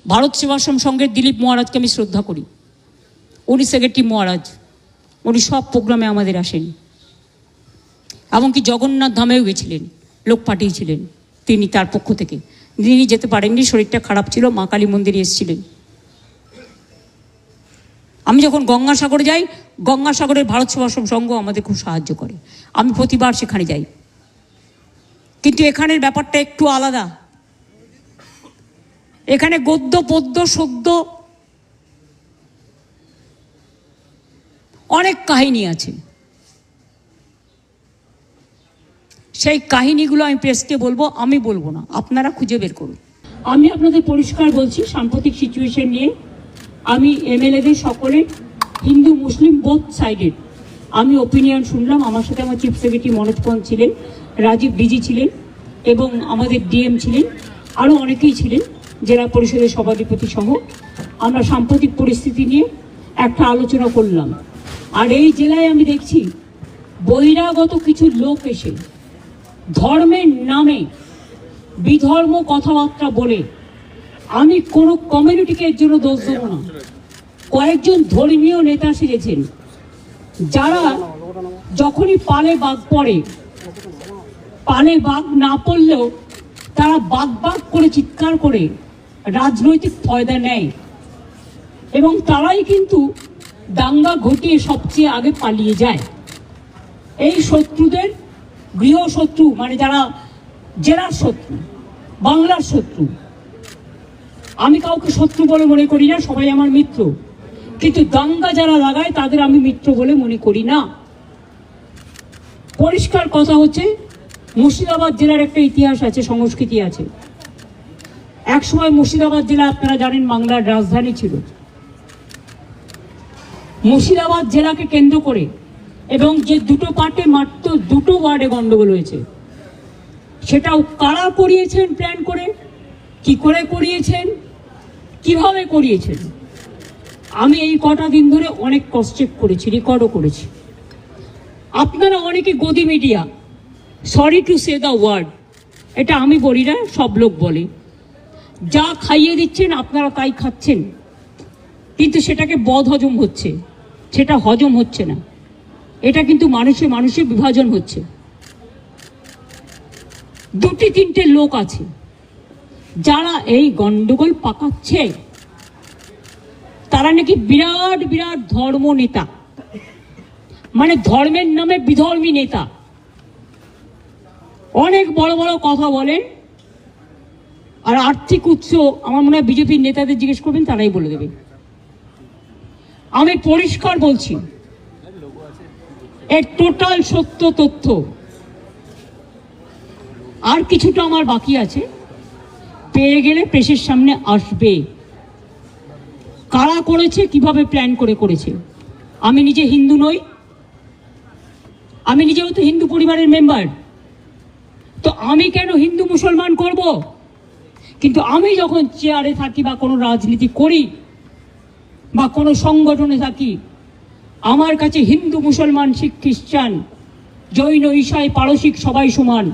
ভারত সেবাশ্রম সংঘের দিলীপ মহারাজকে আমি শ্রদ্ধা করি। উনি সেক্রেটারি মহারাজ, উনি সব প্রোগ্রামে আমাদের আসেন। এমনকি জগন্নাথ ধামেও গেছিলেন, লোক পাঠিয়েছিলেন তিনি তার পক্ষ থেকে। তিনি যেতে পারেননি, শরীরটা খারাপ ছিল, মা কালী মন্দিরে এসেছিলেন। আমি যখন গঙ্গাসাগরে যাই, গঙ্গাসাগরের ভারত সেবাশ্রম সংঘ আমাদের খুব সাহায্য করে, আমি প্রতিবার সেখানে যাই। কিন্তু এখানের ব্যাপারটা একটু আলাদা। এখানে গদ্য পদ্য সদ্য অনেক কাহিনী আছে। সেই কাহিনীগুলো আমি প্রেসকে বলবো, আমি বলবো না, আপনারা খুঁজে বের করুন। আমি আপনাদের পরিষ্কার বলছি, সাম্প্রতিক সিচুয়েশন নিয়ে আমি এমএলএদের সকলে, হিন্দু মুসলিম বোথ সাইডেড, আমি ওপিনিয়ন শুনলাম। আমার সাথে আমার চিফ সেক্রেটারি মনোজ পন্ত ছিলেন, রাজীব ডিজি ছিলেন এবং আমাদের ডিএম ছিলেন, আরও অনেকেই ছিলেন, জেলা পরিষদের সভাধিপতি সহ। আমরা সাম্প্রতিক পরিস্থিতি নিয়ে একটা আলোচনা করলাম। আর এই জেলায় আমি দেখছি বহিরাগত কিছু লোক এসে ধর্মের নামে বিধর্ম কথাবার্তা বলে, আমি কোনো কমিউনিটিকে এর জন্য দোষ দেবো না, কয়েকজন ধর্মীয় নেতা সেজেছেন, যারা যখনই পালে বাঘ পড়ে, পালে বাঘ না পড়লেও তারা বাঘ বাঘ করে চিৎকার করে রাজনৈতিক ফয়দা নেয় এবং তারাই কিন্তু দাঙ্গা ঘটিয়ে সবচেয়ে আগে পালিয়ে যায়। এই শত্রুদের গৃহশত্রু, মানে যারা জেলার শত্রু, বাংলার শত্রু, আমি কাউকে শত্রু বলে মনে করি না, সবাই আমার মিত্র, কিন্তু দাঙ্গা যারা লাগায় তাদের আমি মিত্র বলে মনে করি না। পরিষ্কার কথা হচ্ছে, মুর্শিদাবাদ জেলার একটা ইতিহাস আছে, সংস্কৃতি আছে। একসময় মুর্শিদাবাদ জেলা, আপনারা জানেন, বাংলার রাজধানী ছিল। মুর্শিদাবাদ জেলাকে কেন্দ্র করে এবং যে দুটো পার্টে মাত্র দুটো ওয়ার্ডে গন্ডগোল হয়েছে, সেটাও কারা করিয়েছেন প্ল্যান করে, কি করে করিয়েছেন, কিভাবে করিয়েছেন, আমি এই কটা দিন ধরে অনেক ক্রস চেক করেছি, রেকর্ডও করেছি। আপনারা অনেকে Godi media, sorry to say the word, এটা আমি বলি না, সব লোক বলে, যা খাইয়ে দিচ্ছেন আপনারা তাই খাচ্ছেন, কিন্তু সেটাকে বদ হজম হচ্ছে, সেটা হজম হচ্ছে না। এটা কিন্তু মানুষে মানুষে বিভাজন হচ্ছে। দুটি তিনটে লোক আছে যারা এই গন্ডগোল পাকাচ্ছে, তারা নাকি বিরাট বিরাট ধর্ম নেতা, মানে ধর্মের নামে বিধর্মী নেতা, অনেক বড় বড় কথা বলেন। আর আর্থিক উৎস আমার মনে হয় বিজেপির নেতাদের জিজ্ঞেস করবেন, তারাই বলে দেবে। আমি পরিষ্কার বলছি, এর টোটাল সত্য তথ্য। আর কিছুটা আমার বাকি আছে, পেয়ে গেলে প্রেসের সামনে আসবে। কারা করেছে, কিভাবে প্ল্যান করে করেছে। আমি নিজে হিন্দু নই, আমি নিজেও তো হিন্দু পরিবারের মেম্বার, তো আমি কেন হিন্দু মুসলমান করব? কিন্তু আমি যখন চেয়ারে থাকি বা কোনো রাজনীতি করি বা কোনো সংগঠনে থাকি, আমার কাছে হিন্দু মুসলমান শিখ খ্রিস্টান জৈন ঈসাই পারসিক সবাই সমান।